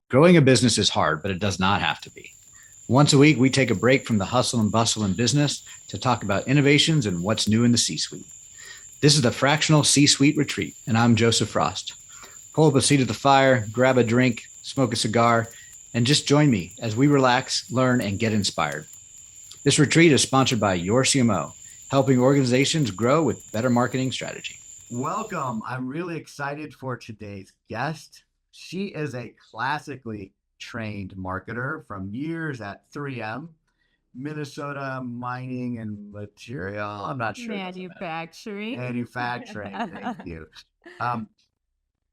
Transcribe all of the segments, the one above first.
Growing a business is hard, but it does not have to be. Once a week, we take a break from the hustle and bustle in business to talk about innovations and what's new in the C suite. This is the Fractional C Suite Retreat, and I'm Joseph Frost. Pull up a seat at the fire, grab a drink, smoke a cigar, and just join me as we relax, learn, and get inspired. This retreat is sponsored by your CMO, helping organizations grow with better marketing strategy. Welcome. I'm really excited for today's guest. She is a classically trained marketer from years at 3M, Minnesota Mining and Material. I'm not sure. Manufacturing. Manufacturing. Thank you. Um,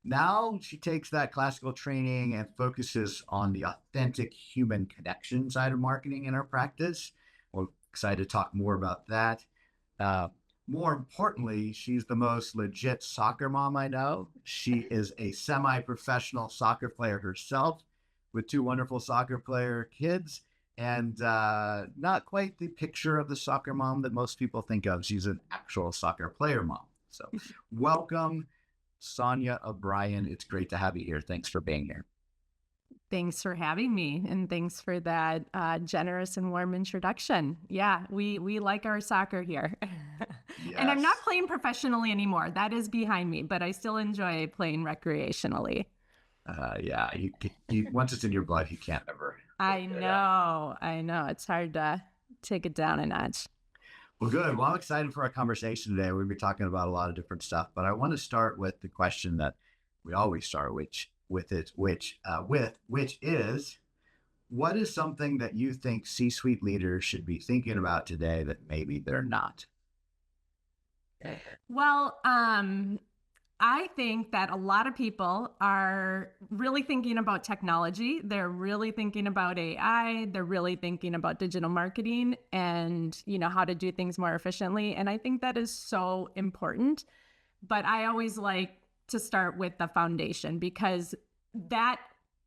Now she takes that classical training and focuses on the authentic human connection side of marketing in her practice. We're excited to talk more about that. Uh, More importantly, she's the most legit soccer mom I know. She is a semi-professional soccer player herself with two wonderful soccer player kids and not quite the picture of the soccer mom that most people think of. She's an actual soccer player mom. So welcome, Sonja O'Brien. It's great to have you here. Thanks for being here. Thanks for having me, and thanks for that generous and warm introduction. Yeah, we like our soccer here. Yes. And I'm not playing professionally anymore. That is behind me, but I still enjoy playing recreationally. Yeah, you once it's in your blood, you can't ever. I know. It's hard to take it down a notch. Well, good. Well, I'm excited for our conversation today. We'll be talking about a lot of different stuff, but I want to start with the question that we always start which is, what is something that you think C-suite leaders should be thinking about today that maybe they're not? Well, I think that a lot of people are really thinking about technology. They're really thinking about AI. They're really thinking about digital marketing and, how to do things more efficiently. And I think that is so important. But I always like to start with the foundation, because that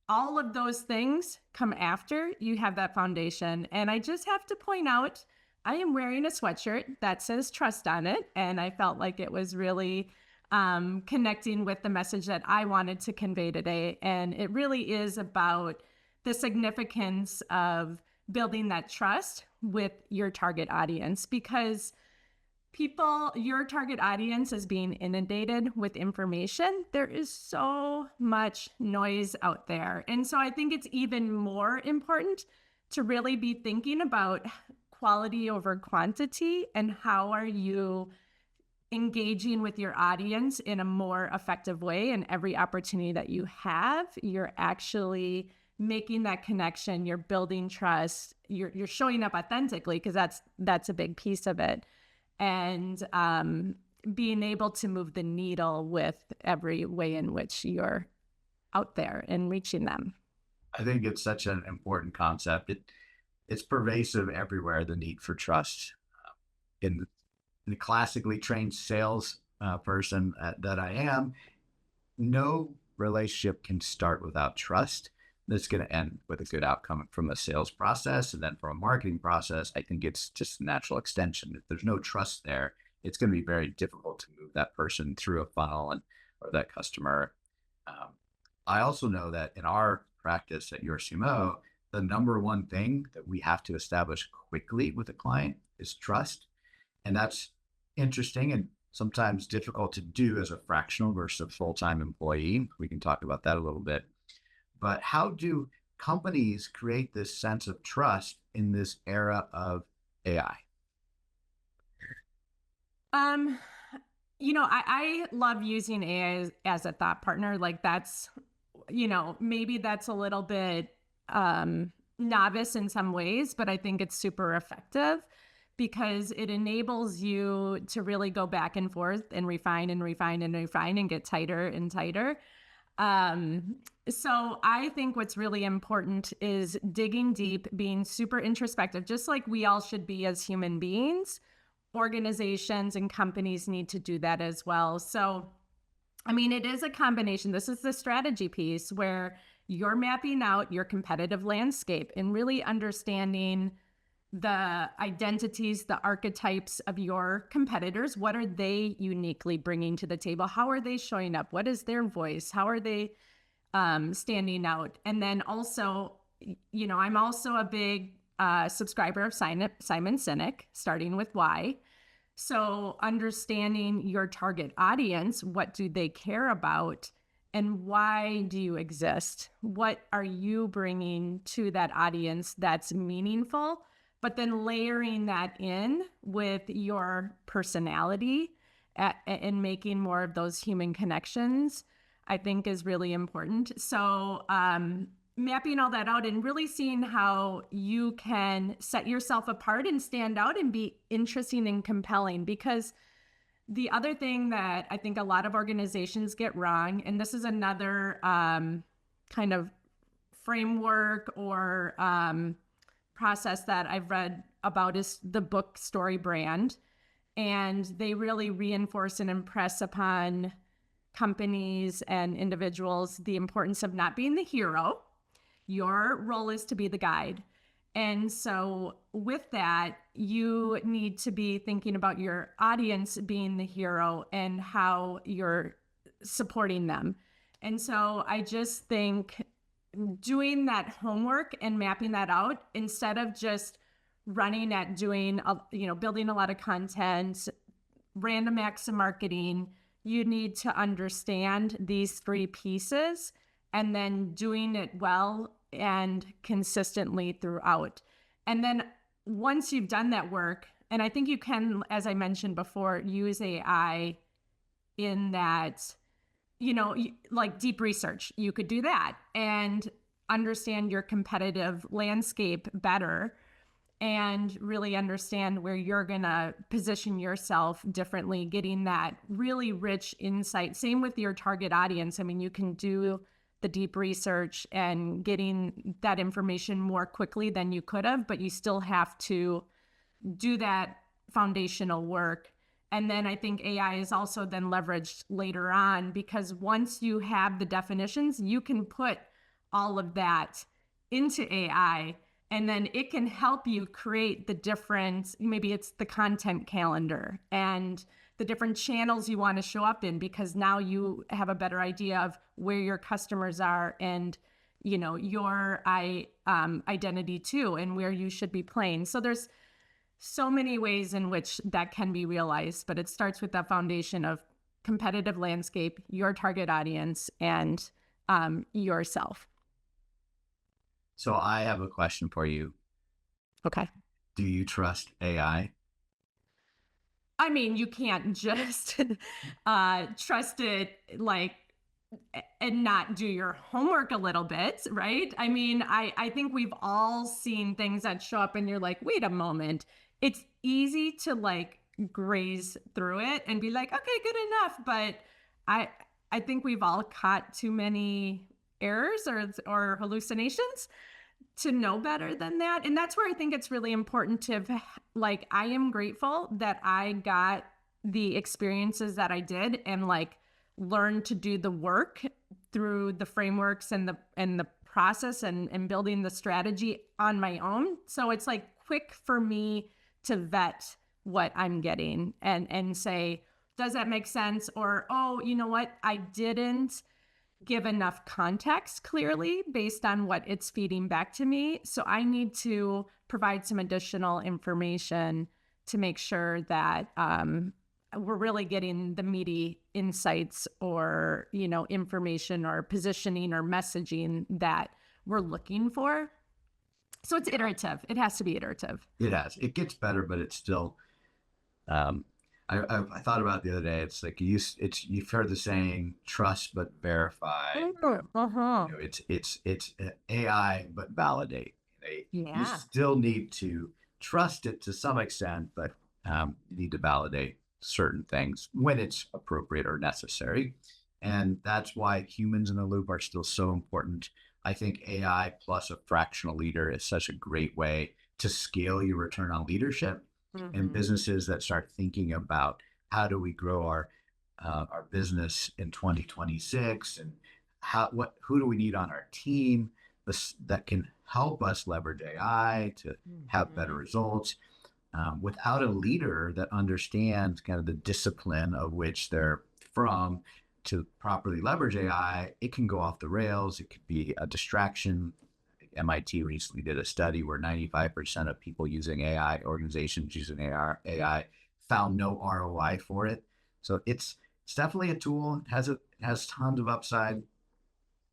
all of those things come after you have that foundation. And I just have to point out, I am wearing a sweatshirt that says trust on it. And I felt like it was really connecting with the message that I wanted to convey today. And it really is about the significance of building that trust with your target audience, because your target audience is being inundated with information. There is so much noise out there. And so I think it's even more important to really be thinking about quality over quantity, and how are you engaging with your audience in a more effective way. And every opportunity that you have, you're actually making that connection, you're building trust, you're showing up authentically, because that's a big piece of it. And being able to move the needle with every way in which you're out there and reaching them. I think it's such an important concept. It's pervasive everywhere, the need for trust. In the classically trained sales person that I am, no relationship can start without trust. That's going to end with a good outcome from a sales process. And then from a marketing process, I think it's just a natural extension. If there's no trust there, it's going to be very difficult to move that person through a funnel or that customer. I also know that in our practice at your CMO, the number one thing that we have to establish quickly with a client is trust. And that's interesting and sometimes difficult to do as a fractional versus a full-time employee. We can talk about that a little bit. But how do companies create this sense of trust in this era of AI? I love using AI as a thought partner. Like that's, maybe that's a little bit novice in some ways, but I think it's super effective, because it enables you to really go back and forth and refine and refine and refine and get tighter and tighter. So I think what's really important is digging deep, being super introspective, just like we all should be as human beings. Organizations and companies need to do that as well. So, it is a combination. This is the strategy piece where you're mapping out your competitive landscape and really understanding the identities, the archetypes of your competitors. What are they uniquely bringing to the table? How are they showing up? What is their voice? How are they standing out. And then also, I'm also a big subscriber of Simon Sinek, starting with why. So understanding your target audience, what do they care about? And why do you exist? What are you bringing to that audience that's meaningful? But then layering that in with your personality and making more of those human connections, I think is really important. So, mapping all that out and really seeing how you can set yourself apart and stand out and be interesting and compelling. Because the other thing that I think a lot of organizations get wrong, and this is another kind of framework or process that I've read about, is the book Story Brand. And they really reinforce and impress upon companies and individuals the importance of not being the hero. Your role is to be the guide. And so with that, you need to be thinking about your audience being the hero and how you're supporting them. And so I just think doing that homework and mapping that out, instead of just running at doing, building a lot of content, random acts of marketing, you need to understand these three pieces and then doing it well and consistently throughout. And then once you've done that work, and I think you can, as I mentioned before, use AI in that, like deep research, you could do that and understand your competitive landscape better and really understand where you're going to position yourself differently, getting that really rich insight. Same with your target audience. I mean, you can do the deep research and getting that information more quickly than you could have, but you still have to do that foundational work. And then I think AI is also then leveraged later on, because once you have the definitions, you can put all of that into AI, and then it can help you create the different, maybe it's the content calendar and the different channels you want to show up in, because now you have a better idea of where your customers are and, your identity too, and where you should be playing. So there's so many ways in which that can be realized, but it starts with that foundation of competitive landscape, your target audience, and yourself. So I have a question for you. Okay. Do you trust AI? I mean, you can't just trust it and not do your homework a little bit, right? I mean, I think we've all seen things that show up and you're like, wait a moment. It's easy to graze through it and be like, okay, good enough. But I think we've all caught too many errors or hallucinations to know better than that. And that's where I think it's really important to I am grateful that I got the experiences that I did and learn to do the work through the frameworks and the process and building the strategy on my own. So it's quick for me to vet what I'm getting and say, does that make sense? Or, oh, you know what? I didn't give enough context clearly based on what it's feeding back to me. So I need to provide some additional information to make sure that we're really getting the meaty insights or, information or positioning or messaging that we're looking for. So it's iterative. It has to be iterative. It has. It gets better, but it's still. I thought about it the other day. It's you've heard the saying, trust but verify. Uh-huh. It's AI but validate. Yeah. You still need to trust it to some extent, but you need to validate certain things when it's appropriate or necessary. And that's why humans in the loop are still so important. I think AI plus a fractional leader is such a great way to scale your return on leadership. And businesses that start thinking about how do we grow our business in 2026, and who do we need on our team that can help us leverage AI to have better results. Without a leader that understands kind of the discipline of which they're from to properly leverage AI, it can go off the rails. It could be a distraction. MIT recently did a study where 95% of people using AI, organizations using AI found no ROI for it. So it's definitely a tool. It has tons of upside,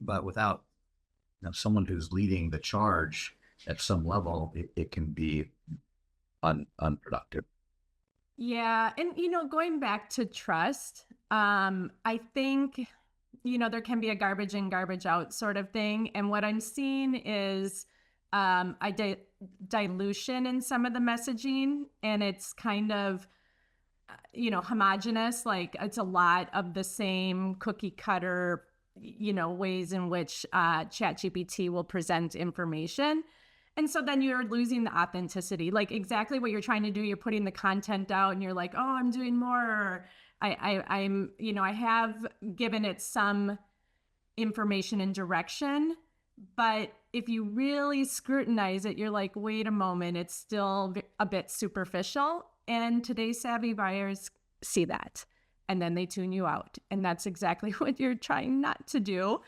but without someone who's leading the charge at some level, it can be unproductive. Yeah. And, going back to trust, I think, there can be a garbage in, garbage out sort of thing. And what I'm seeing is dilution in some of the messaging, and it's kind of, homogenous. Like it's a lot of the same cookie cutter, ways in which ChatGPT will present information. And so then you're losing the authenticity, like exactly what you're trying to do. You're putting the content out and you're like, oh, I'm doing more. Or I'm, I have given it some information and direction. But if you really scrutinize it, you're like, wait a moment, it's still a bit superficial. And today's savvy buyers see that. And then they tune you out. And that's exactly what you're trying not to do.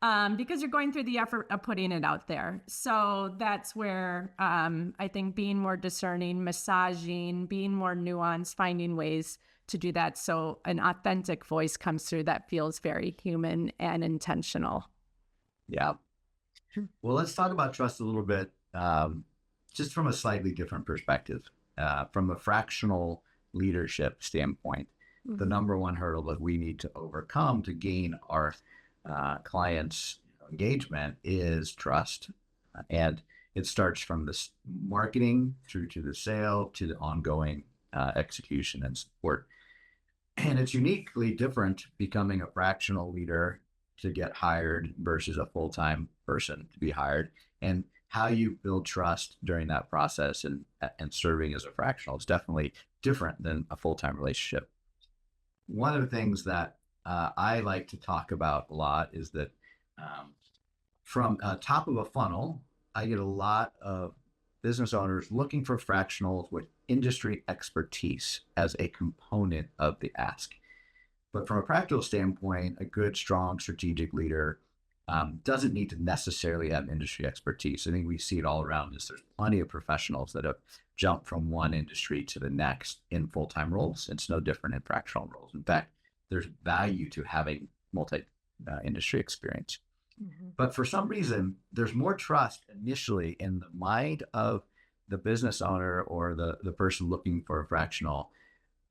Because you're going through the effort of putting it out there. So that's where I think being more discerning, massaging, being more nuanced, finding ways to do that so an authentic voice comes through that feels very human and intentional. Yeah. Well, let's talk about trust a little bit, just from a slightly different perspective. From a fractional leadership standpoint, the number one hurdle that we need to overcome to gain our clients' engagement is trust. And it starts from the marketing through to the sale to the ongoing execution and support. And it's uniquely different becoming a fractional leader to get hired versus a full-time person to be hired. And how you build trust during that process and serving as a fractional is definitely different than a full-time relationship. One of the things that I like to talk about a lot is that from top of a funnel, I get a lot of business owners looking for fractionals with industry expertise as a component of the ask. But from a practical standpoint, a good, strong strategic leader doesn't need to necessarily have industry expertise. I think we see it all around us. There's plenty of professionals that have jumped from one industry to the next in full-time roles. It's no different in fractional roles. In fact, there's value to having multi-industry experience. Mm-hmm. But for some reason, there's more trust initially in the mind of the business owner or the person looking for a fractional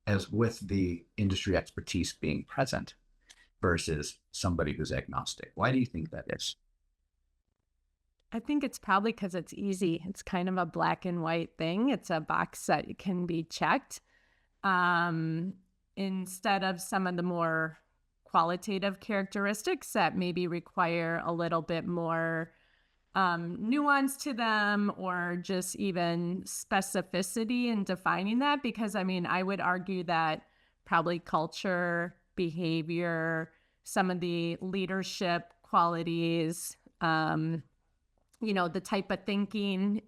as with the industry expertise being present versus somebody who's agnostic. Why do you think that is? I think it's probably because it's easy. It's kind of a black and white thing. It's a box that can be checked. Instead of some of the more qualitative characteristics that maybe require a little bit more nuance to them, or just even specificity in defining that. Because I would argue that probably culture, behavior, some of the leadership qualities, the type of thinking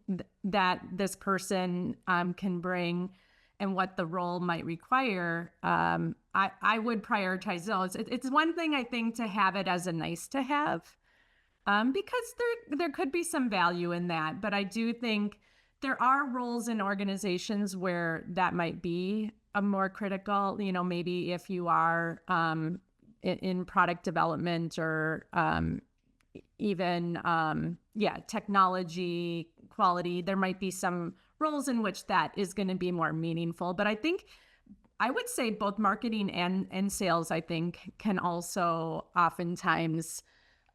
that this person can bring and what the role might require, I would prioritize those. It's one thing, I think, to have it as a nice to have, because there could be some value in that. But I do think there are roles in organizations where that might be a more critical, maybe if you are in product development or even, technology, quality, there might be some roles in which that is going to be more meaningful. But I think I would say both marketing and sales, I think, can also oftentimes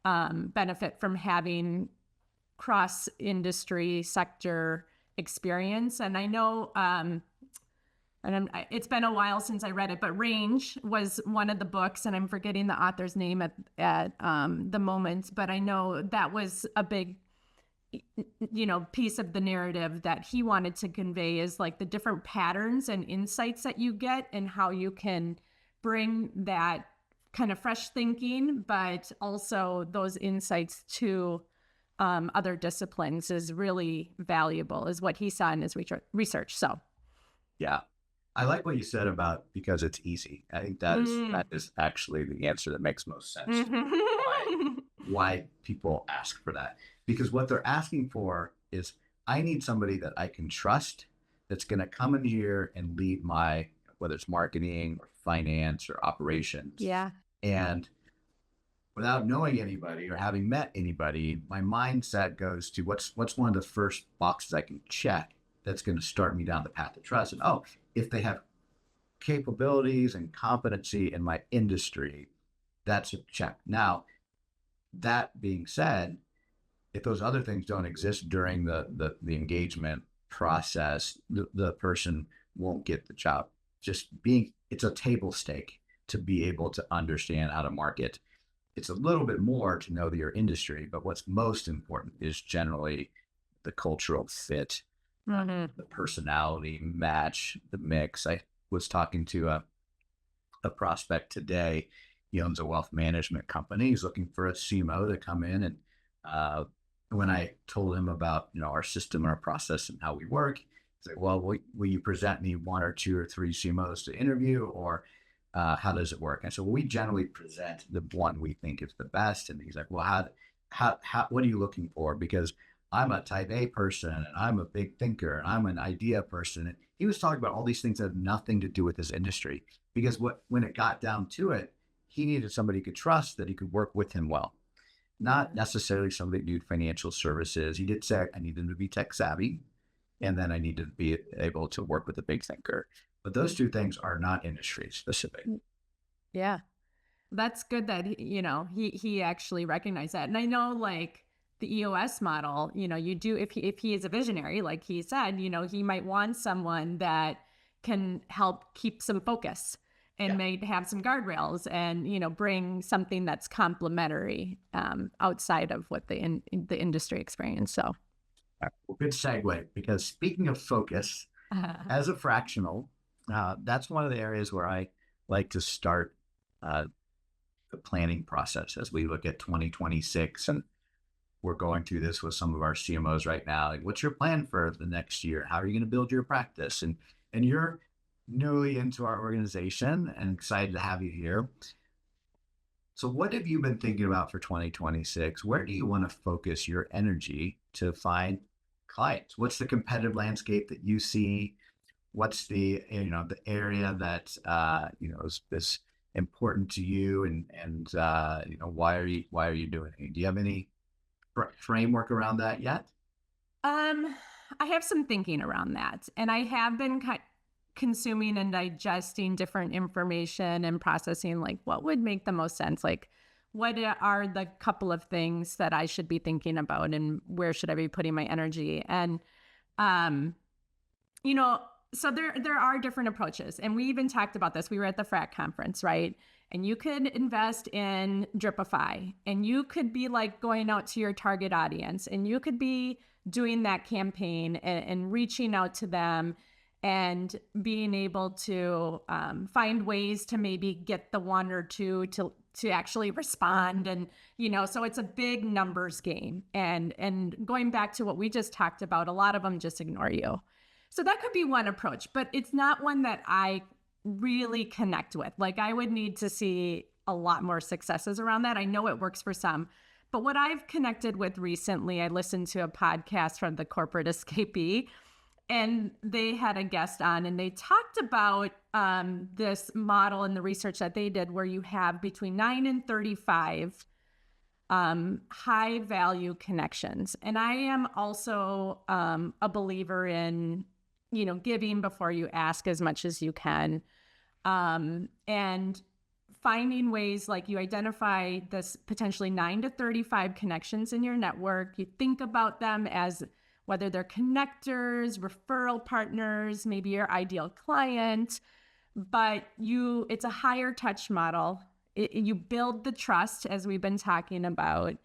benefit from having cross-industry sector experience. And I know, it's been a while since I read it, but Range was one of the books, and I'm forgetting the author's name at the moment, but I know that was a big piece of the narrative that he wanted to convey, is like the different patterns and insights that you get and how you can bring that kind of fresh thinking, but also those insights to other disciplines is really valuable, is what he saw in his research. So, yeah, I like what you said about because it's easy. I think that is actually the answer that makes most sense to me. Why people ask for that. Because what they're asking for is I need somebody that I can trust that's going to come in here and lead my, whether it's marketing or finance or operations. Yeah. And without knowing anybody or having met anybody, my mindset goes to what's one of the first boxes I can check that's going to start me down the path of trust. And if they have capabilities and competency in my industry, that's a check. Now, that being said, if those other things don't exist during the engagement process, the person won't get the job. It's a table stake to be able to understand how to market. It's a little bit more to know your industry, but what's most important is generally the cultural fit, the personality match, the mix. I was talking to a prospect today. He owns a wealth management company. He's looking for a CMO to come in. And when I told him about our system and our process and how we work, he's like, "Well, will you present me one or two or three CMOs to interview, or how does it work?" And so we generally present the one we think is the best. And he's like, "Well, how what are you looking for?" Because I'm a type A person and I'm a big thinker and I'm an idea person. And he was talking about all these things that have nothing to do with his industry. Because when it got down to it, he needed somebody he could trust, that he could work with him well. Not necessarily somebody who did financial services. He did say, I need them to be tech savvy, and then I need to be able to work with a big thinker. But those two things are not industry specific. Yeah. That's good that he actually recognized that. And I know, like, the EOS model, you do, if he is a visionary, like he said, he might want someone that can help keep some focus and may have some guardrails and bring something that's complementary outside of what the industry experience. So well, good segue, because speaking of focus, as a fractional, that's one of the areas where I like to start the planning process as we look at 2026. And we're going through this with some of our CMOs right now. Like, what's your plan for the next year? How are you going to build your practice? And you're newly into our organization and excited to have you here. So what have you been thinking about for 2026? Where do you want to focus your energy to find clients? What's the competitive landscape that you see? What's the the area that is important to you, and why are you doing it? Do you have any framework around that yet? I have some thinking around that, and I have been consuming and digesting different information and processing, like, what would make the most sense, like what are the couple of things that I should be thinking about and where should I be putting my energy. And so there are different approaches, and we even talked about this. We were at the Frac conference, right? And you could invest in Dripify, and you could be like going out to your target audience, and you could be doing that campaign and reaching out to them and being able to find ways to maybe get the one or two to actually respond. And, so it's a big numbers game. And going back to what we just talked about, a lot of them just ignore you. So that could be one approach, but it's not one that I really connect with. Like, I would need to see a lot more successes around that. I know it works for some, but what I've connected with recently, I listened to a podcast from the Corporate Escapee, and they had a guest on, and they talked about this model and the research that they did, where you have between 9 and 35 high value connections. And I am also a believer in, giving before you ask as much as you can. And finding ways, like, you identify this potentially 9 to 35 connections in your network. You think about them as whether they're connectors, referral partners, maybe your ideal client, but it's a higher touch model. You build the trust, as we've been talking about,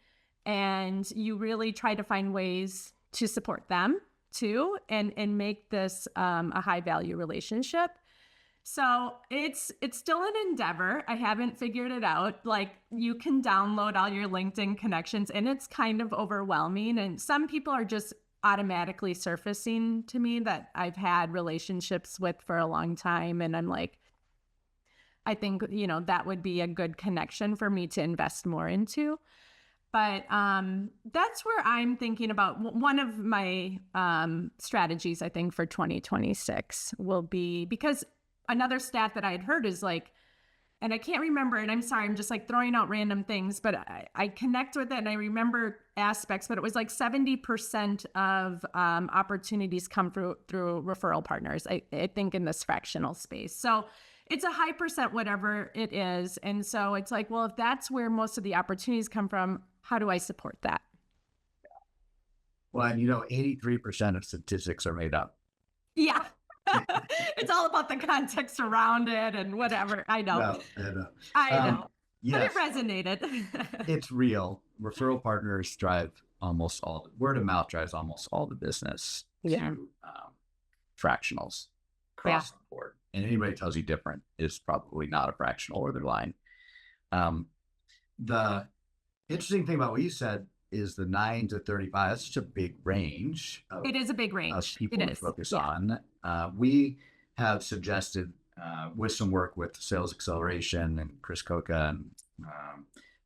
and you really try to find ways to support them too, and make this a high value relationship. So it's still an endeavor. I haven't figured it out. Like, you can download all your LinkedIn connections, and it's kind of overwhelming. And some people are just automatically surfacing to me that I've had relationships with for a long time. And I'm like, I think, that would be a good connection for me to invest more into. But that's where I'm thinking about one of my strategies, I think, for 2026 will be, because another stat that I had heard is like, and I can't remember it. I'm sorry. I'm just like throwing out random things, but I connect with it and I remember aspects, but it was like 70% of opportunities come through referral partners, I think, in this fractional space. So it's a high percent, whatever it is. And so it's like, well, if that's where most of the opportunities come from, how do I support that? Well, and 83% of statistics are made up. Yeah. It's all about the context around it and whatever. I know. I know. Yes, but it resonated. it's real. Referral partners drive word of mouth drives almost all the business to fractionals across the board. And anybody tells you different is probably not a fractional or they're lying. The interesting thing about what you said is the 9 to 35. That's such a big range. It is a big range. People to focus on. We have suggested with some work with Sales Acceleration and Chris Coca, and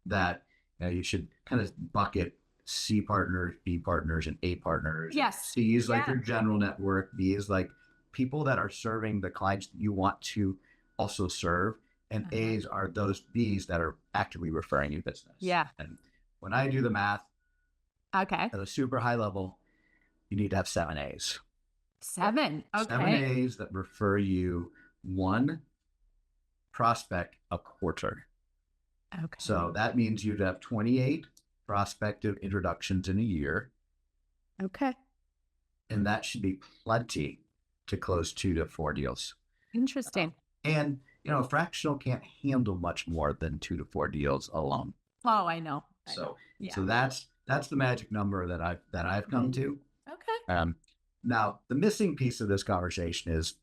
that you should kind of bucket C partners, B partners, and A partners. Yes. C is like your general network. B is like people that are serving the clients that you want to also serve. And A's are those B's that are actively referring you business. Yeah. And when I do the math, at a super high level, you need to have 7 A's. 7. Okay. 7 A's that refer you one prospect a quarter. Okay. So that means you'd have 28 prospective introductions in a year. Okay. And that should be plenty to close 2 to 4 deals. Interesting. And, a fractional can't handle much more than 2 to 4 deals alone. Oh, I know. So that's the magic number that I've come to. Okay. Now the missing piece of this conversation is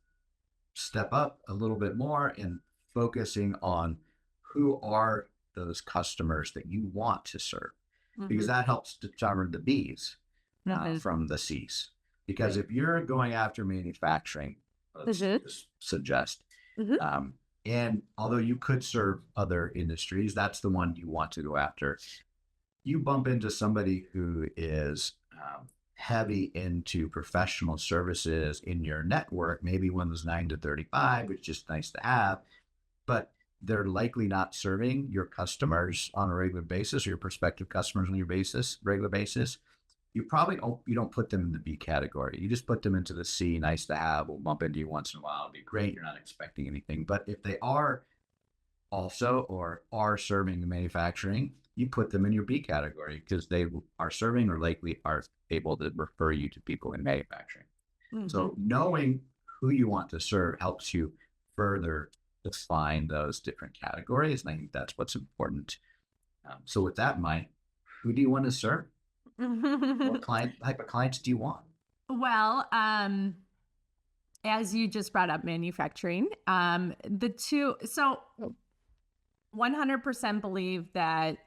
step up a little bit more in focusing on who are those customers that you want to serve, because that helps determine the B's from the C's. Because if you're going after manufacturing, let's just suggest, and although you could serve other industries, that's the one you want to go after. You bump into somebody who is heavy into professional services in your network, maybe one of those 9 to 35, which is just nice to have, but they're likely not serving your customers on a regular basis or your prospective customers on your regular basis. You probably don't put them in the B category. You just put them into the C, nice to have. We'll bump into you once in a while. It'll be great. You're not expecting anything. But if they are also or are serving the manufacturing, you put them in your B category because they are serving or likely are able to refer you to people in manufacturing. So knowing who you want to serve helps you further define those different categories. And I think that's what's important. So with that in mind, who do you want to serve? What type of clients do you want? Well, as you just brought up manufacturing, the two, so 100% believe that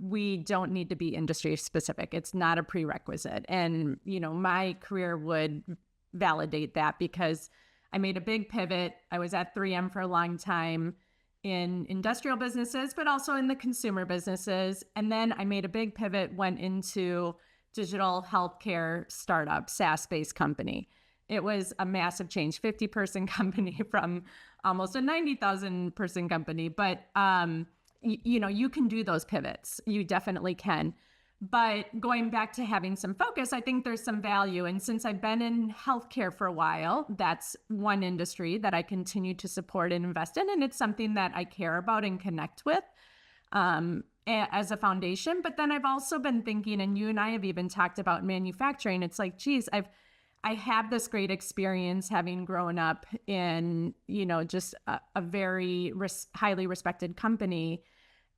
we don't need to be industry specific. It's not a prerequisite. And, my career would validate that because I made a big pivot. I was at 3M for a long time in industrial businesses, but also in the consumer businesses. And then I made a big pivot, went into digital healthcare startup, SaaS-based company. It was a massive change, 50-person company from almost a 90,000-person company. But, you can do those pivots. You definitely can. But going back to having some focus, I think there's some value. And since I've been in healthcare for a while, that's one industry that I continue to support and invest in. And it's something that I care about and connect with as a foundation. But then I've also been thinking, and you and I have even talked about manufacturing. It's like, geez, I have this great experience having grown up in, just a very highly respected company.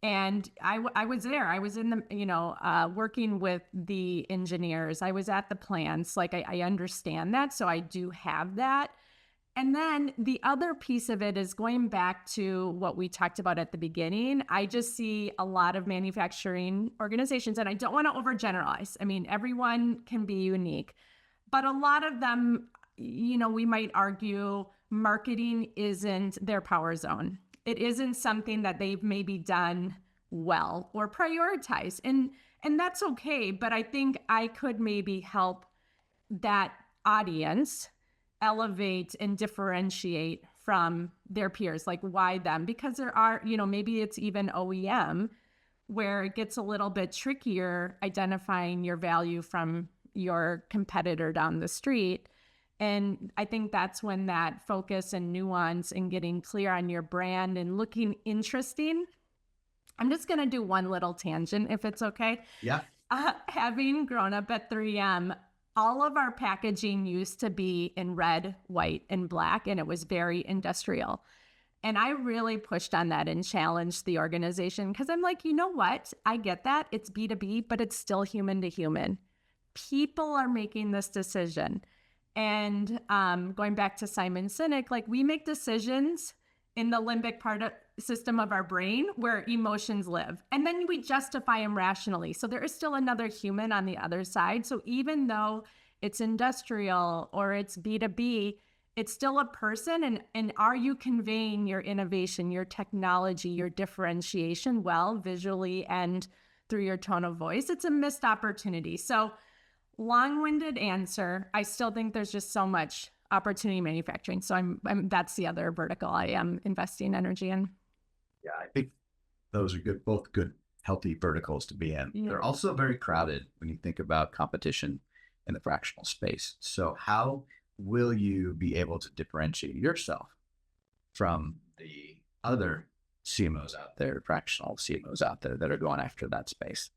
And I was there. I was in the, working with the engineers. I was at the plants. Like I understand that. So I do have that. And then the other piece of it is going back to what we talked about at the beginning. I just see a lot of manufacturing organizations, and I don't want to overgeneralize. I mean, everyone can be unique, but a lot of them, we might argue marketing isn't their power zone. It isn't something that they've maybe done well or prioritized. And that's okay, but I think I could maybe help that audience elevate and differentiate from their peers. Like, why them? Because there are, maybe it's even OEM where it gets a little bit trickier identifying your value from your competitor down the street. And I think that's when that focus and nuance and getting clear on your brand and looking interesting. I'm just going to do one little tangent if it's okay. Yeah. Having grown up at 3M, all of our packaging used to be in red, white, and black, and it was very industrial. And I really pushed on that and challenged the organization because I'm like, you know what? I get that. It's B2B, but it's still human to human. People are making this decision. And going back to Simon Sinek, like, we make decisions in the limbic system of our brain where emotions live. And then we justify them rationally. So there is still another human on the other side. So even though it's industrial or it's B2B, it's still a person. And are you conveying your innovation, your technology, your differentiation well, visually and through your tone of voice? It's a missed opportunity. So long-winded answer, I still think there's just so much opportunity in manufacturing. So I'm that's the other vertical I am investing energy in. Yeah, I think those are both good, healthy verticals to be in. Yeah. They're also very crowded when you think about competition in the fractional space. So how will you be able to differentiate yourself from the other CMOs out there, fractional CMOs out there that are going after that space?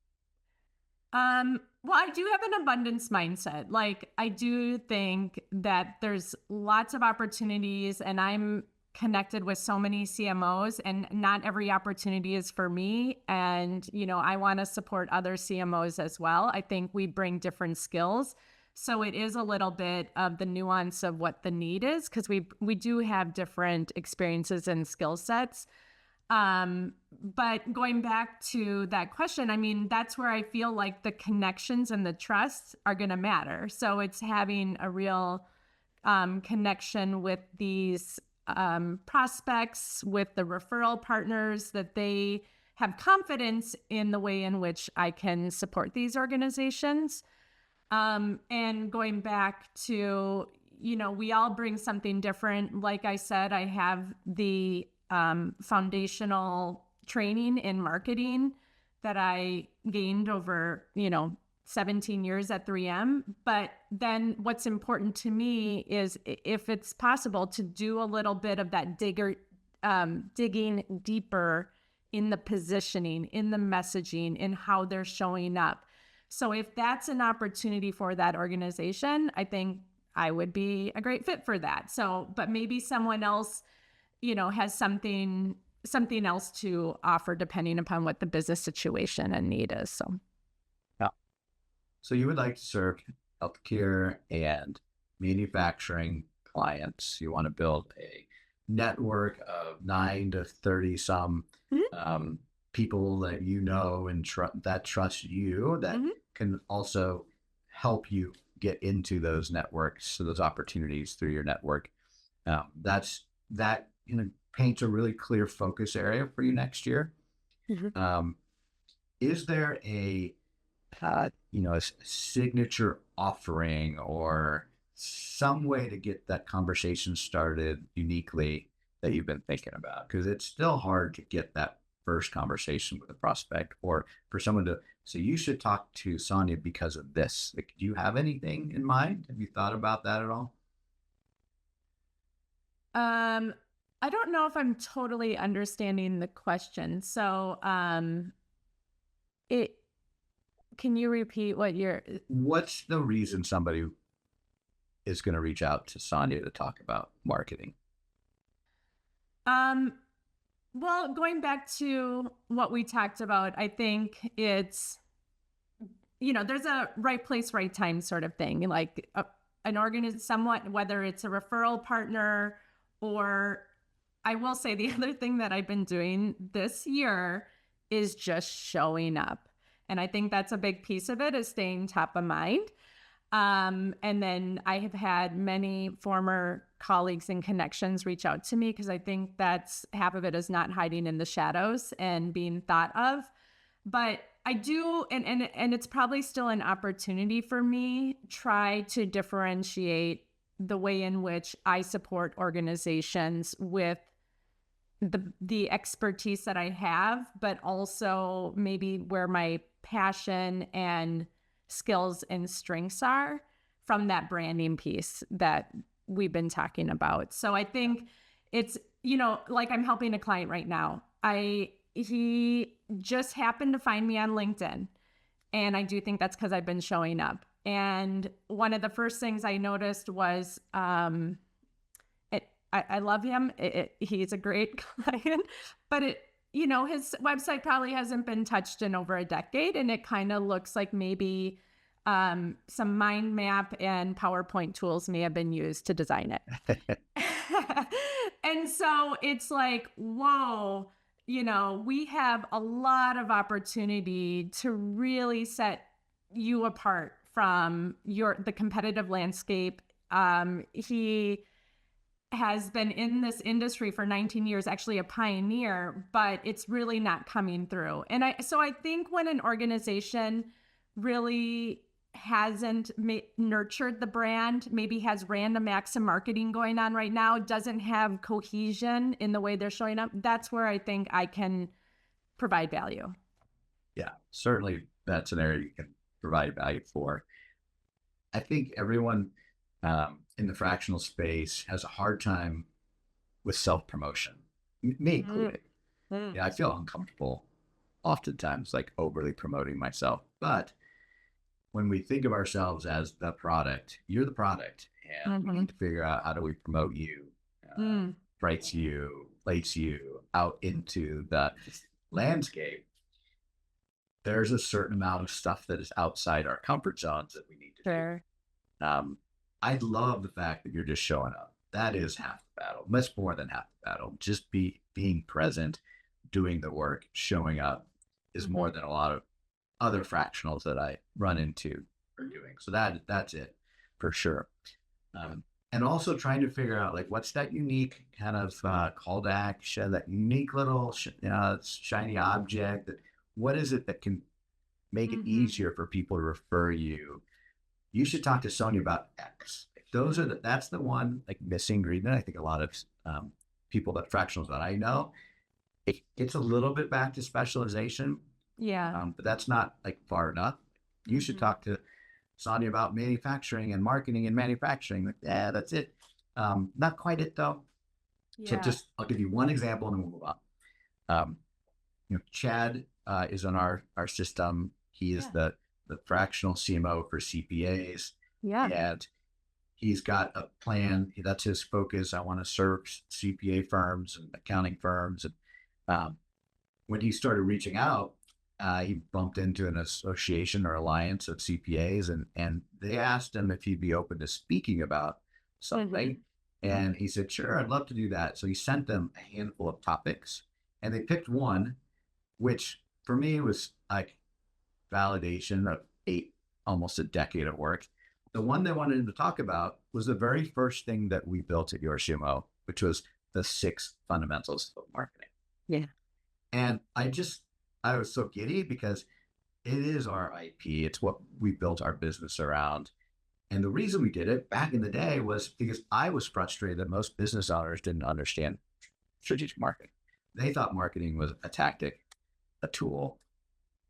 Well, I do have an abundance mindset. Like, I do think that there's lots of opportunities, and I'm connected with so many CMOs, and not every opportunity is for me. And, I want to support other CMOs as well. I think we bring different skills. So it is a little bit of the nuance of what the need is, because we do have different experiences and skill sets. But going back to that question, I mean, that's where I feel like the connections and the trust are going to matter. So it's having a real connection with these prospects, with the referral partners, that they have confidence in the way in which I can support these organizations. And going back to, we all bring something different. Like I said, I have the foundational training in marketing that I gained over, 17 years at 3M. But then what's important to me is, if it's possible, to do a little bit of that digging deeper in the positioning, in the messaging, in how they're showing up. So if that's an opportunity for that organization, I think I would be a great fit for that. So, but maybe someone else, has something else to offer depending upon what the business situation and need is. So, yeah. So you would like to serve healthcare and manufacturing clients. You want to build a network of 9 to 30 some people that and that trust you, that can also help you get into those networks, so those opportunities through your network. That paints a really clear focus area for you next year. Is there a signature offering or some way to get that conversation started uniquely that you've been thinking about? Because it's still hard to get that first conversation with a prospect, or for someone to say, you should talk to Sonja because of this. Like, do you have anything in mind? Have you thought about that at all? I don't know if I'm totally understanding the question. So, can you repeat what's the reason somebody is going to reach out to Sonja to talk about marketing? Well, going back to what we talked about, I think it's, there's a right place, right time sort of thing. Like, somewhat, whether it's a referral partner, or I will say the other thing that I've been doing this year is just showing up. And I think that's a big piece of it, is staying top of mind. And then I have had many former colleagues and connections reach out to me, because I think that's half of it, is not hiding in the shadows and being thought of. But I do, and it's probably still an opportunity for me, try to differentiate the way in which I support organizations with the expertise that I have, but also maybe where my passion and skills and strengths are, from that branding piece that we've been talking about. So I think it's, like I'm helping a client right now. He just happened to find me on LinkedIn. And I do think that's because I've been showing up. And one of the first things I noticed was, I love him. He's a great client, but his website probably hasn't been touched in over a decade. And it kind of looks like maybe some mind map and PowerPoint tools may have been used to design it. And so it's like, whoa, we have a lot of opportunity to really set you apart from the competitive landscape. He has been in this industry for 19 years, actually a pioneer, but it's really not coming through. And so I think when an organization really hasn't nurtured the brand, maybe has random acts of marketing going on right now, doesn't have cohesion in the way they're showing up, that's where I think I can provide value. Yeah, certainly that's an area you can provide value for. I think everyone in the fractional space has a hard time with self-promotion, me included. Yeah, I feel uncomfortable oftentimes, like overly promoting myself. But when we think of ourselves as the product, you're the product, and we need to figure out, how do we promote you, price you, place you out into the landscape. There's a certain amount of stuff that is outside our comfort zones that we need to do. I love the fact that you're just showing up. That is half the battle, much more than half the battle. Just being present, doing the work, showing up is more than a lot of other fractionals that I run into are doing. So that's it for sure. And also trying to figure out, like, what's that unique kind of call to action, that unique little shiny object. What is it that can make it easier for people to refer you? You should talk to Sonja about X. That's the one, like, missing ingredient. I think a lot of people that fractionals that I know, it's a little bit back to specialization. Yeah. But that's not, like, far enough. You should talk to Sonja about manufacturing and marketing and manufacturing. Like, yeah, that's it. Not quite it though. Yeah. So I'll give you one example and then we'll move on. Chad is on our system. He is the fractional CMO for CPAs. Yeah. And he's got a plan. That's his focus. I want to serve CPA firms and accounting firms. And when he started reaching out, he bumped into an association or alliance of CPAs, and they asked him if he'd be open to speaking about something. And he said, sure, I'd love to do that. So he sent them a handful of topics, and they picked one, which for me was like validation of almost a decade of work. The one they wanted him to talk about was the very first thing that we built at your CMO, which was the 6 fundamentals of marketing. Yeah. And I was so giddy because it is our IP. It's what we built our business around. And the reason we did it back in the day was because I was frustrated that most business owners didn't understand strategic marketing. They thought marketing was a tactic, a tool,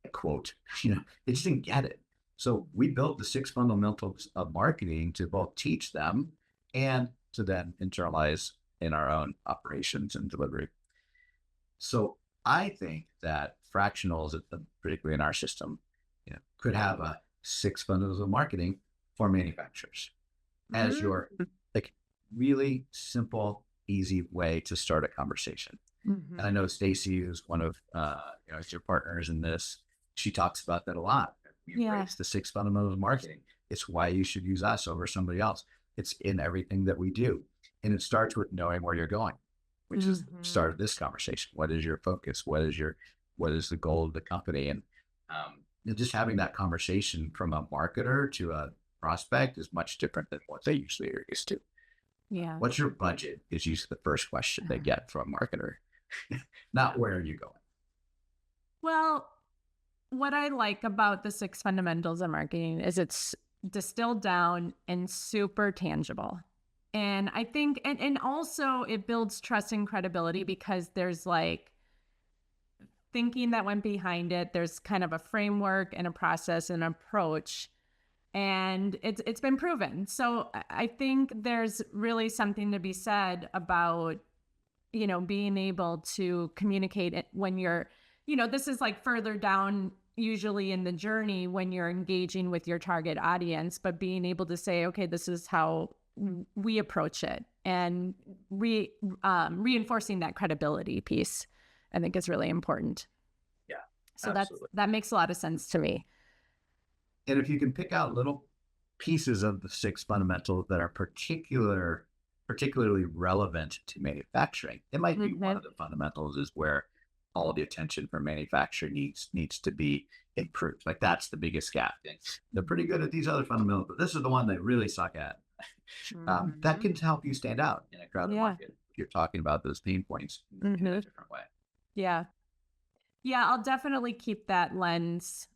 a quote. They just didn't get it. So we built the 6 fundamentals of marketing to both teach them and to then internalize in our own operations and delivery. So I think that fractionals, particularly in our system, could have a 6 fundamentals of marketing for manufacturers as your, like, really simple, easy way to start a conversation. And I know Stacy, who's one of your partners in this, she talks about that a lot. We embrace the 6 fundamentals of marketing. It's why you should use us over somebody else. It's in everything that we do. And it starts with knowing where you're going, which is the start of this conversation. What is your focus? What is the goal of the company? And just having that conversation from a marketer to a prospect is much different than what they usually are used to. Yeah. What's your budget is usually the first question they get from a marketer, not where are you going? Well, what I like about the 6 fundamentals of marketing is it's distilled down and super tangible. And I think, and also it builds trust and credibility because there's like thinking that went behind it. There's kind of a framework and a process and approach, and it's been proven. So I think there's really something to be said about, being able to communicate it when you're, this is like further down usually in the journey when you're engaging with your target audience, but being able to say, okay, this is how we approach it, and reinforcing that credibility piece, I think is really important. Yeah. So that makes a lot of sense to me. And if you can pick out little pieces of the 6 fundamentals that are particularly relevant to manufacturing, it might be one of the fundamentals is where all the attention for manufacturing needs to be improved. Like that's the biggest gap. They're pretty good at these other fundamentals, but this is the one they really suck at. That can help you stand out in a crowded market. If you're talking about those pain points in a different way. Yeah. Yeah, I'll definitely keep that lens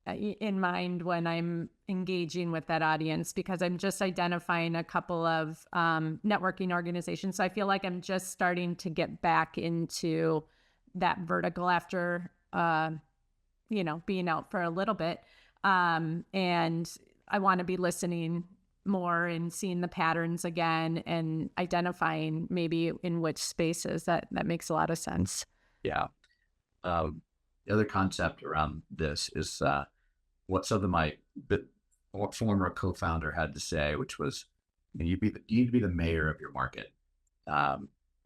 in mind when I'm engaging with that audience, because I'm just identifying a couple of networking organizations. So I feel like I'm just starting to get back into that vertical after, being out for a little bit. And I want to be listening more and seeing the patterns again and identifying maybe in which spaces. That makes a lot of sense. Yeah. The other concept around this is what my former co-founder had to say, which was you need to be the mayor of your market,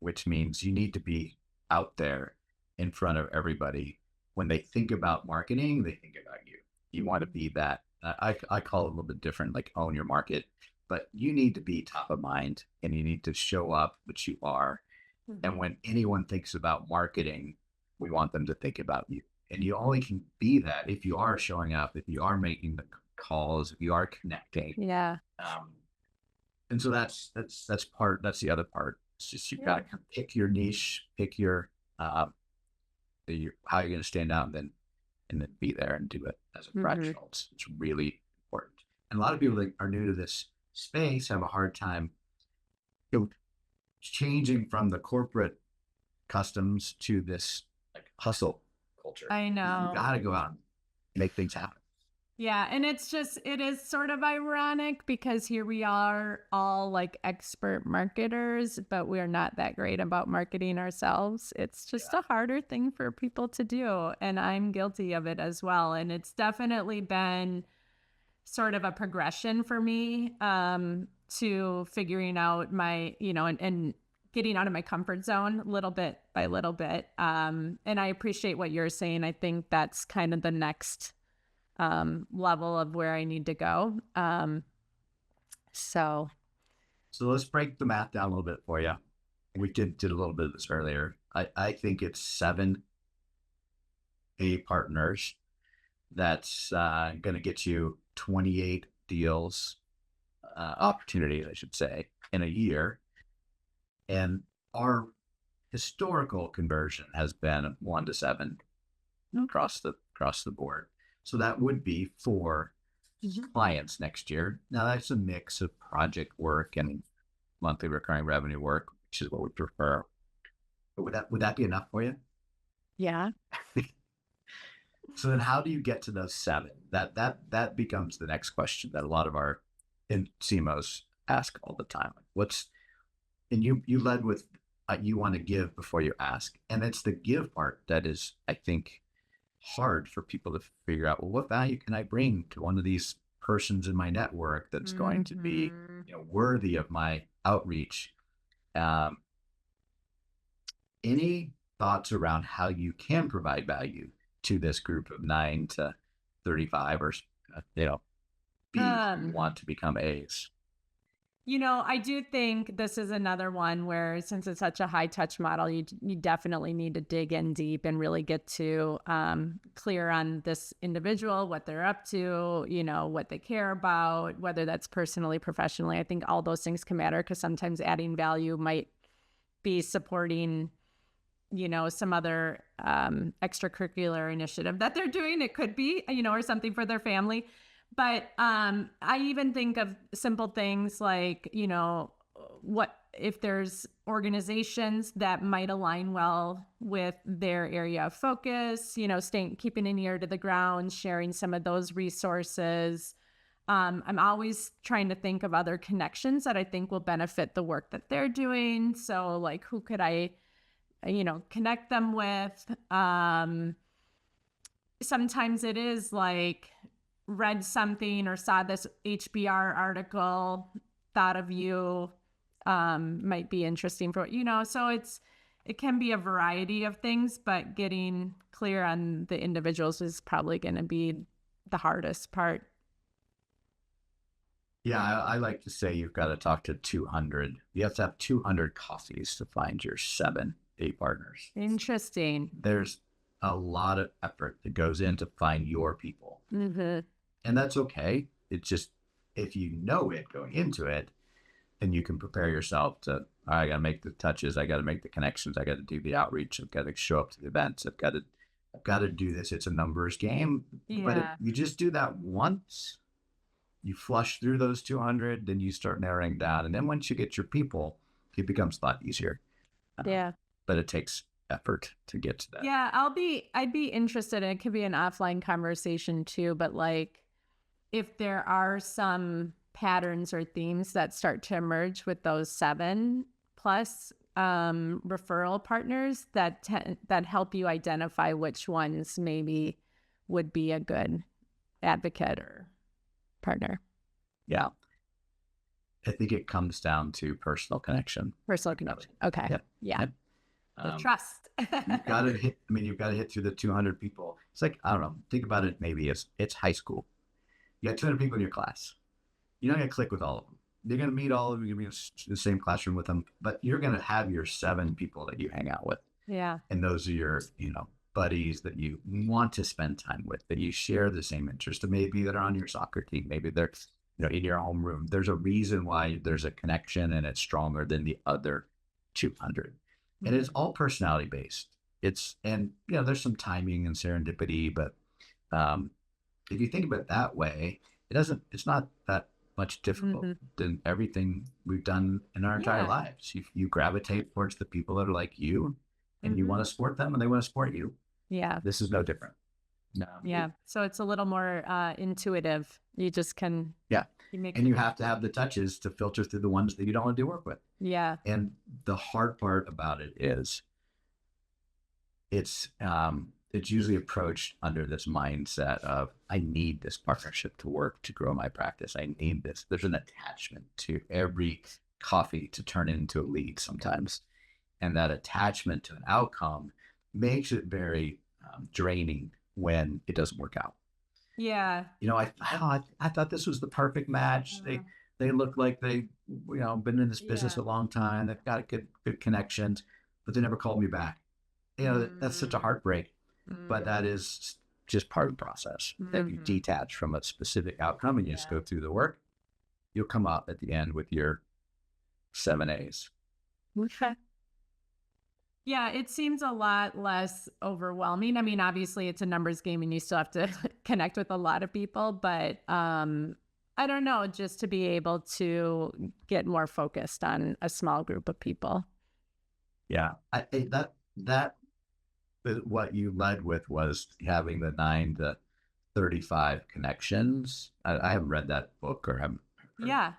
which means you need to be out there in front of everybody. When they think about marketing, they think about you. You want to be that. I call it a little bit different, like own your market, but you need to be top of mind and you need to show up, which you are. And when anyone thinks about marketing, we want them to think about you. And you only can be that if you are showing up, if you are making the calls, if you are connecting. Yeah. And so that's the other part. It's just you got to pick your niche, pick your how you're going to stand out, and then be there and do it as a fractional. It's really important. And a lot of people that are new to this space have a hard time changing from the corporate customs to this like hustle culture. I know. You got to go out and make things happen. Yeah. And it is sort of ironic because here we are all like expert marketers, but we're not that great about marketing ourselves. It's just a harder thing for people to do. And I'm guilty of it as well. And it's definitely been sort of a progression for me to figuring out my, and getting out of my comfort zone little bit by little bit. And I appreciate what you're saying. I think that's kind of the next level of where I need to go. So let's break the math down a little bit for you. We did a little bit of this earlier. I think it's 7 A partners. That's going to get you 28 deals, opportunities, I should say, in a year. And our historical conversion has been 1 to 7 across the board. So that would be 4 clients next year. Now that's a mix of project work and monthly recurring revenue work, which is what we prefer. But would that be enough for you? Yeah. So then how do you get to those 7? That becomes the next question that a lot of our CMOs ask all the time. And you led with you want to give before you ask. And it's the give part that is, I think, hard for people to figure out, well, what value can I bring to one of these persons in my network that's going to be worthy of my outreach? Any thoughts around how you can provide value to this group of 9 to 35 or B's who Um, want to become A's. I do think this is another one where, since it's such a high touch model, you definitely need to dig in deep and really get to clear on this individual, what they're up to, what they care about, whether that's personally, professionally. I think all those things can matter, because sometimes adding value might be supporting, some other extracurricular initiative that they're doing. It could be, or something for their family. But I even think of simple things like, what if there's organizations that might align well with their area of focus, keeping an ear to the ground, sharing some of those resources. I'm always trying to think of other connections that I think will benefit the work that they're doing. So like, who could I, connect them with? Sometimes it is like, read something or saw this HBR article, thought of you, might be interesting for, so it can be a variety of things, but getting clear on the individuals is probably going to be the hardest part. Yeah, I like to say you've got to talk to 200. You have to have 200 coffees to find your 7 A partners. Interesting. There's a lot of effort that goes in to find your people. Mm-hmm. And that's okay. It's just, if you know it going into it, then you can prepare yourself to, I got to make the touches. I got to make the connections. I got to do the outreach. I've got to show up to the events. I've got to do this. It's a numbers game. Yeah. But if you just do that once, you flush through those 200, then you start narrowing down. And then once you get your people, it becomes a lot easier. Yeah. But it takes effort to get to that. Yeah, I'd be interested. It could be an offline conversation too, but like, if there are some patterns or themes that start to emerge with those 7+ referral partners that help you identify which ones maybe would be a good advocate or partner. Yeah. I think it comes down to personal connection. Personal connection. Okay. Yep. Yeah. Yep. The trust. You've got to hit through the 200 people. It's like, I don't know, think about it. Maybe it's high school. You got 200 people in your class. You're not going to click with all of them. You're going to meet all of them. You're going to be in the same classroom with them, but you're going to have your 7 people that you hang out with. Yeah. And those are your, buddies that you want to spend time with, that you share the same interest, and maybe that are on your soccer team. Maybe they're, in your homeroom. There's a reason why there's a connection, and it's stronger than the other 200. And it's all personality based. There's some timing and serendipity, but if you think about it that way, it's not that much difficult than everything we've done in our entire lives. You gravitate towards the people that are like you, and you want to support them, and they want to support you. Yeah. This is no different. No. Yeah. So it's a little more intuitive. You just can. Yeah. You have to have the touches to filter through the ones that you don't want to do work with. Yeah. And the hard part about it is it's usually approached under this mindset of, I need this partnership to work to grow my practice. I need this. There's an attachment to every coffee to turn into a lead sometimes. And that attachment to an outcome makes it very draining when it doesn't work out. Yeah. I thought this was the perfect match. They look like they, been in this business a long time. They've got good connections, but they never called me back. That's such a heartbreak, but that is just part of the process. If you detach from a specific outcome and you just go through the work, you'll come out at the end with your 7 A's. Okay. Yeah, it seems a lot less overwhelming. I mean, obviously it's a numbers game and you still have to connect with a lot of people, but I don't know, just to be able to get more focused on a small group of people. Yeah, that what you led with was having the 9 to 35 connections. I haven't read that book or haven't. Yeah.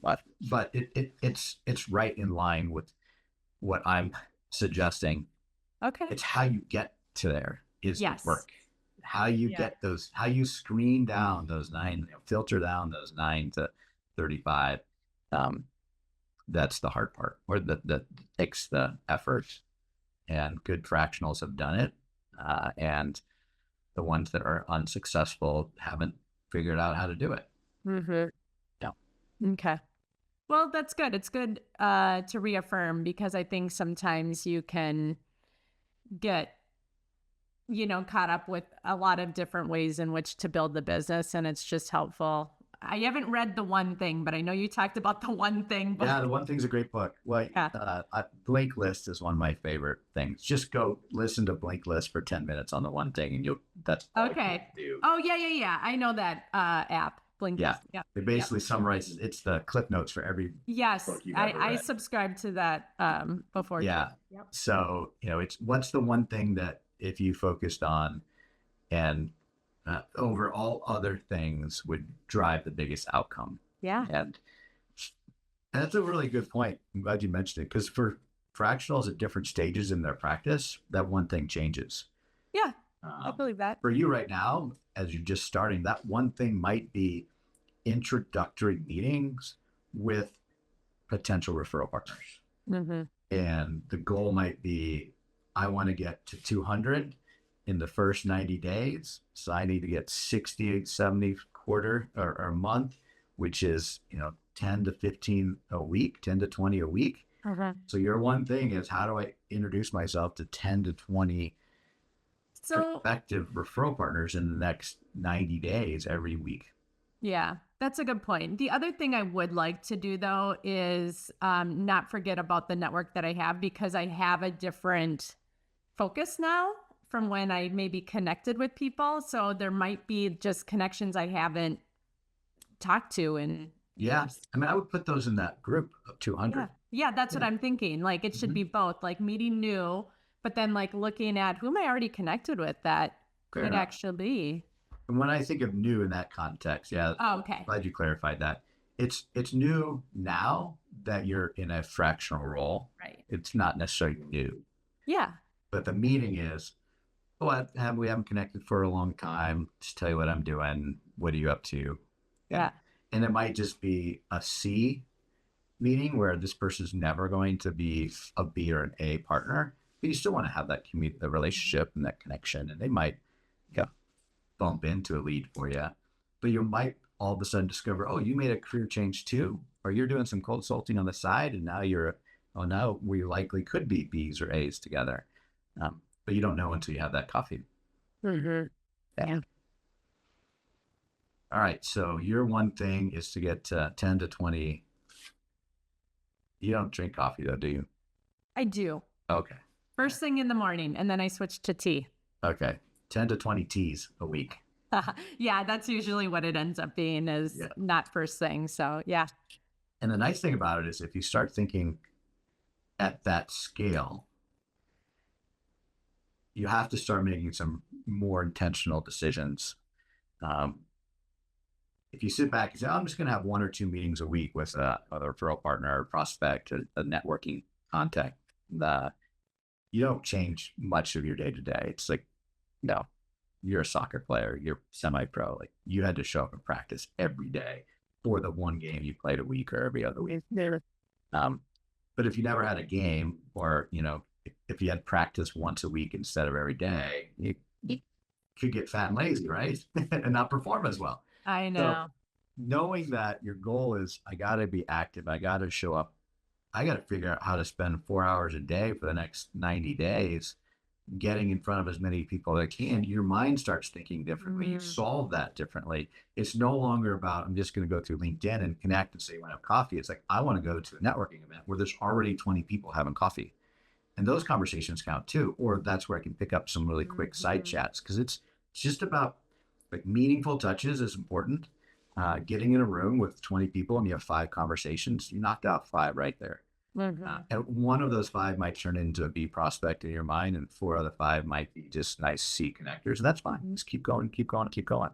But it's right in line with what I'm suggesting. Okay. It's how you get to there is the work. How you get those, how you screen down those 9, filter down those 9 to 35. That's the hard part, or that takes the effort. And good fractionals have done it. And the ones that are unsuccessful haven't figured out how to do it. Mm-hmm. Yeah. Okay. Well, that's good. It's good to reaffirm, because I think sometimes you can get, caught up with a lot of different ways in which to build the business, and it's just helpful. I haven't read The One Thing, but I know you talked about The One Thing book. Yeah, The One Thing's a great book. Well, Yeah. Blink List is one of my favorite things. Just go listen to Blink List for 10 minutes on The One Thing, and that's all Okay. you do. Oh, yeah. I know that app, Blink. Yeah. Yeah. It basically summarizes, it's the clip notes for every Yes, book you've ever I read. subscribed to that before. Yeah. Yep. So, it's what's the one thing that if you focused on and over all other things would drive the biggest outcome. Yeah. And that's a really good point. I'm glad you mentioned it, because for fractionals at different stages in their practice, that one thing changes. Yeah, I believe that. For you right now, as you're just starting, that one thing might be introductory meetings with potential referral partners. Mm-hmm. And the goal might be, I want to get to 200 in the first 90 days. So I need to get 60, 70 quarter or a month, which is, 10 to 15 a week, 10 to 20 a week. Okay. So your one thing is, how do I introduce myself to 10 to 20 prospective referral partners in the next 90 days every week? Yeah, that's a good point. The other thing I would like to do, though, is not forget about the network that I have, because I have a different focus now from when I maybe connected with people. So there might be just connections I haven't talked to in Yeah. years. I mean, I would put those in that group of 200. Yeah, that's what Yeah. I'm thinking. Like, it should be both, like meeting new, but then like looking at who am I already connected with that Fair could enough. actually be. And when I think of new in that context, yeah, Oh, okay. glad you clarified that. It's new now that you're in a fractional role. Right. It's not necessarily new, Yeah. but the meeting is, we haven't connected for a long time. Just tell you what I'm doing. What are you up to? Yeah. And it might just be a C meeting where this person's never going to be a B or an A partner, but you still want to have that the relationship and that connection. And they might bump into a lead for you, but you might all of a sudden discover, oh, you made a career change too, or you're doing some consulting on the side, and now now we likely could be B's or A's together. But you don't know until you have that coffee. Mm-hmm. Yeah. All right. So your one thing is to get 10 to 20. You don't drink coffee though, do you? I do. Okay. First thing in the morning, and then I switch to tea. Okay. 10 to 20 teas a week. Yeah, that's usually what it ends up being, is not first thing. So yeah. And the nice thing about it is, if you start thinking at that scale, you have to start making some more intentional decisions. If you sit back and say, I'm just going to have 1 or 2 meetings a week with a referral partner or prospect, a networking contact, you don't change much of your day to day. It's like, no, you're a soccer player, you're semi-pro. Like, you had to show up and practice every day for the one game you played a week or every other week. But if you never had a game, or, if you had practice once a week instead of every day, you could get fat and lazy, right? And not perform as well. I know. So, knowing that your goal is, I got to be active, I got to show up, I got to figure out how to spend 4 hours a day for the next 90 days, getting in front of as many people as I can, your mind starts thinking differently. You solve that differently. It's no longer about, I'm just going to go through LinkedIn and connect and say, you want to have coffee. It's like, I want to go to a networking event where there's already 20 people having coffee. And those conversations count too. Or that's where I can pick up some really quick side chats, because it's just about, like, meaningful touches is important. Getting in a room with 20 people and you have 5 conversations, you knocked out 5 right there. And one of those 5 might turn into a B prospect in your mind, and 4 other 5 might be just nice C connectors. And that's fine. Just keep going, keep going, keep going.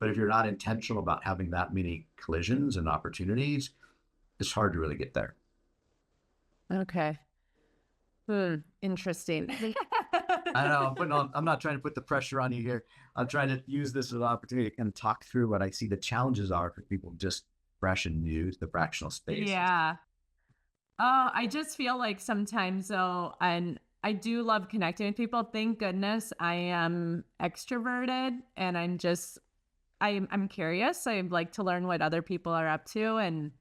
But if you're not intentional about having that many collisions and opportunities, it's hard to really get there. Okay. Interesting. I know. I'm not trying to put the pressure on you here. I'm trying to use this as an opportunity to kind of talk through what I see the challenges are for people just fresh and new to the fractional space. Yeah. Oh, I just feel like sometimes, though, and I do love connecting with people. Thank goodness I am extroverted, and I'm curious. I'd like to learn what other people are up to and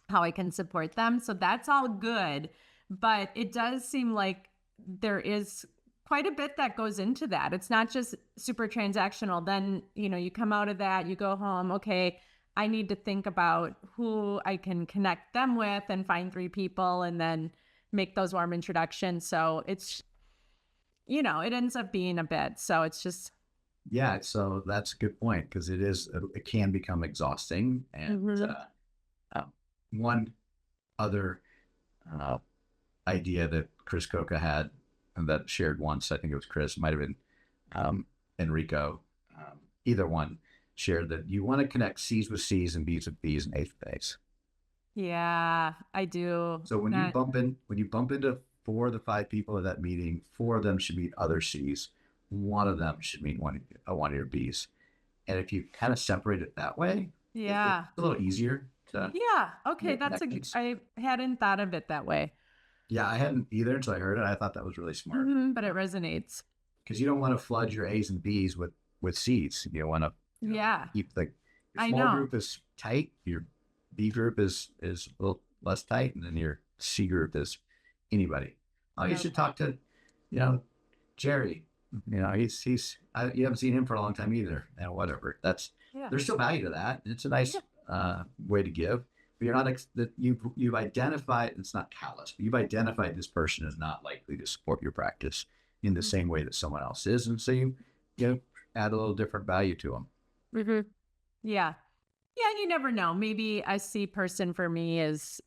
how I can support them. So that's all good. But it does seem like there is quite a bit that goes into that. It's not just super transactional. Then, you come out of that, you go home, okay, I need to think about who I can connect them with and find 3 people and then make those warm introductions. So it's, it ends up being a bit. So it's just. Yeah, so that's a good point because it can become exhausting. And one other idea that Chris Coca had and that shared once, I think it was Chris, might have been Enrico, either one shared that you want to connect C's with C's and B's with B's and A's with A's. Yeah, I do. So when you bump into 4 of the 5 people at that meeting, 4 of them should meet other C's. 1 of them should meet one of your B's. And if you kind of separate it that way, yeah, it's a little easier to. Yeah. Okay. Connections. I hadn't thought of it that way. Yeah, I hadn't either until I heard it. I thought that was really smart. But it resonates. Because you don't want to flood your A's and B's with C's. You want to keep your small group is tight, your B group is a little less tight, and then your C group is anybody. Oh, you should talk to, Jerry. You haven't seen him for a long time either. Whatever. There's still value to that. It's a nice way to give. But you're not you've identified, it's not callous, but you've identified this person is not likely to support your practice in the same way that someone else is, and so you add a little different value to them. Mm-hmm. Yeah. You never know. Maybe a C person for me is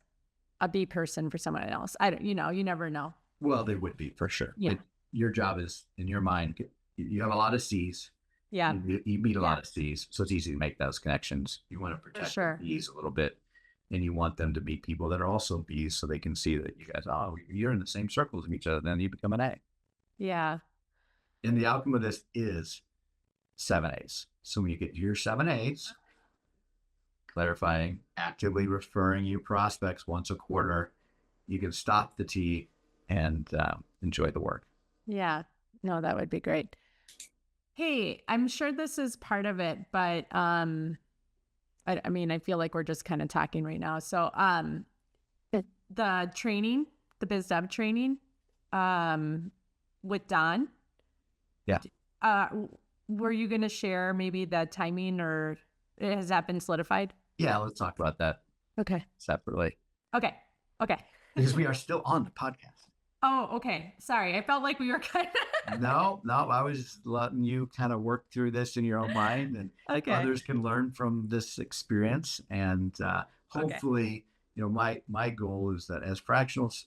a B person for someone else. I don't. You never know. Well, they would be for sure. Yeah. Your job is, in your mind, you have a lot of C's. Yeah. You meet a lot of C's, so it's easy to make those connections. You want to protect the B's a little bit, and you want them to meet people that are also B's, so they can see that you guys, you're in the same circles with each other. Then you become an A. Yeah. And the outcome of this is 7 A's. So when you get your 7 A's, clarifying, actively referring you prospects once a quarter, you can stop the T and enjoy the work. Yeah. No, that would be great. Hey, I'm sure this is part of it, but I feel like we're just kind of talking right now. So the training, the biz dev training with Don. Yeah. Were you going to share maybe the timing, or has that been solidified? Yeah, let's talk about that. Okay. Separately. Okay. Because we are still on the podcast. Oh, okay. Sorry. I felt like we were kind of... No, I was just letting you kind of work through this in your own mind, and others can learn from this experience. And hopefully, my goal is that as Fractionals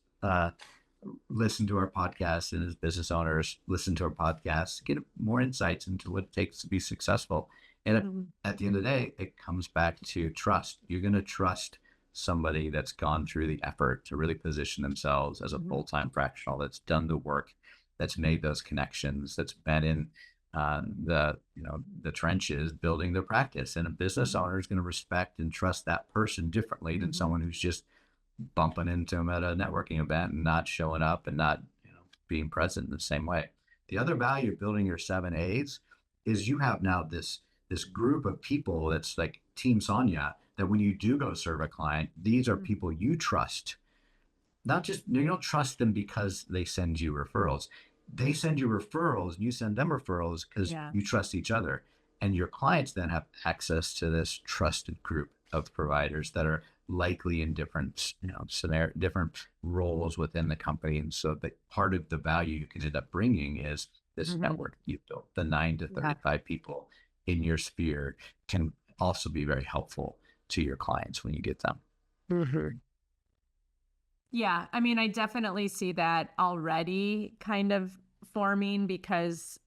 listen to our podcast, and as business owners listen to our podcast, get more insights into what it takes to be successful. And at the end of the day, it comes back to trust. You're going to trust somebody that's gone through the effort to really position themselves as a full-time fractional, that's done the work, that's made those connections, that's been in the trenches building their practice. And a business owner is going to respect and trust that person differently than someone who's just bumping into them at a networking event and not showing up and not being present in the same way. The other value of building your 7 A's is you have now this group of people that's like Team Sonja, that when you do go serve a client, these are people you trust. Not just, you don't trust them because they send you referrals. They send you referrals and you send them referrals because you trust each other. And your clients then have access to this trusted group of providers that are likely in different, different roles within the company. And so that part of the value you can end up bringing is this network you've built. The 9 to 35 people in your sphere can also be very helpful to your clients when you get them. Yeah, I definitely see that already kind of forming, because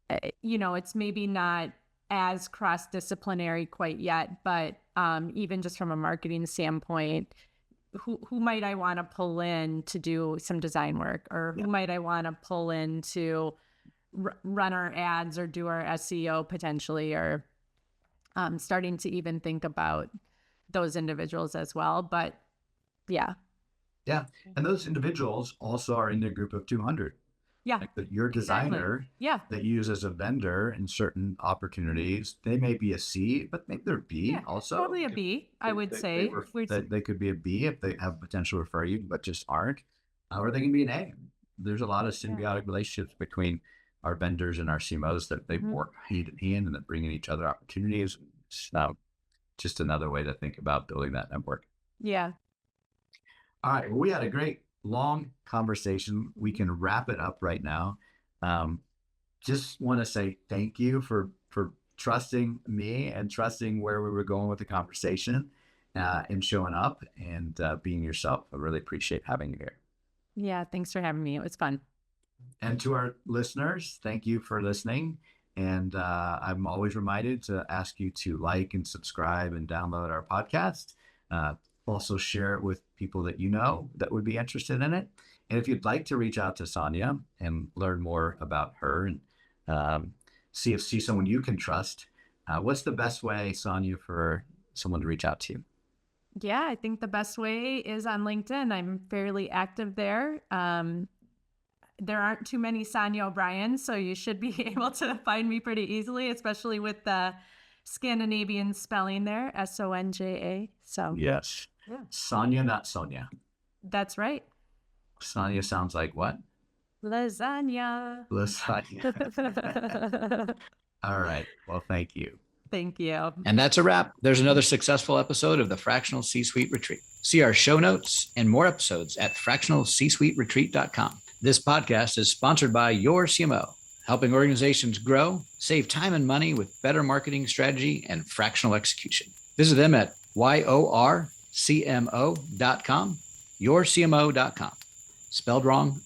it's maybe not as cross-disciplinary quite yet, but even just from a marketing standpoint, who might I want to pull in to do some design work, or who might I want to pull in to run our ads or do our SEO potentially, or starting to even think about those individuals as well. But yeah. And those individuals also are in the group of 200. Yeah. Like your designer Yeah. that you use as a vendor in certain opportunities, they may be a C, but maybe they're B Yeah, also. probably a B, I would say. They could be a B if they have potential to refer you, but just aren't. Or they can be an A. There's a lot of symbiotic relationships between our vendors and our CMOs that they work hand in hand and that bring in each other opportunities. It's just another way to think about building that network. Yeah. All right. Well, we had a great long conversation. We can wrap it up right now. Just want to say thank you for trusting me and trusting where we were going with the conversation and showing up and being yourself. I really appreciate having you here. Yeah. Thanks for having me. It was fun. And to our listeners, thank you for listening. And I'm always reminded to ask you to like and subscribe and download our podcast. Also share it with people that you know that would be interested in it. And if you'd like to reach out to Sonja and learn more about her and see someone you can trust, what's the best way, Sonja, for someone to reach out to you? Yeah, I think the best way is on LinkedIn. I'm fairly active there. There aren't too many Sonja O'Brien, so you should be able to find me pretty easily, especially with the Scandinavian spelling there, Sonja. So yes, yeah. Sonja, not Sonja. That's right. Sonja sounds like what? Lasagna. All right. Well, thank you. Thank you. And that's a wrap. There's another successful episode of the Fractional C-Suite Retreat. See our show notes and more episodes at fractionalcsuiteretreat.com. This podcast is sponsored by your CMO, helping organizations grow, save time and money with better marketing strategy and fractional execution. Visit them at yorcmo.com, yourcmo.com. Spelled wrong,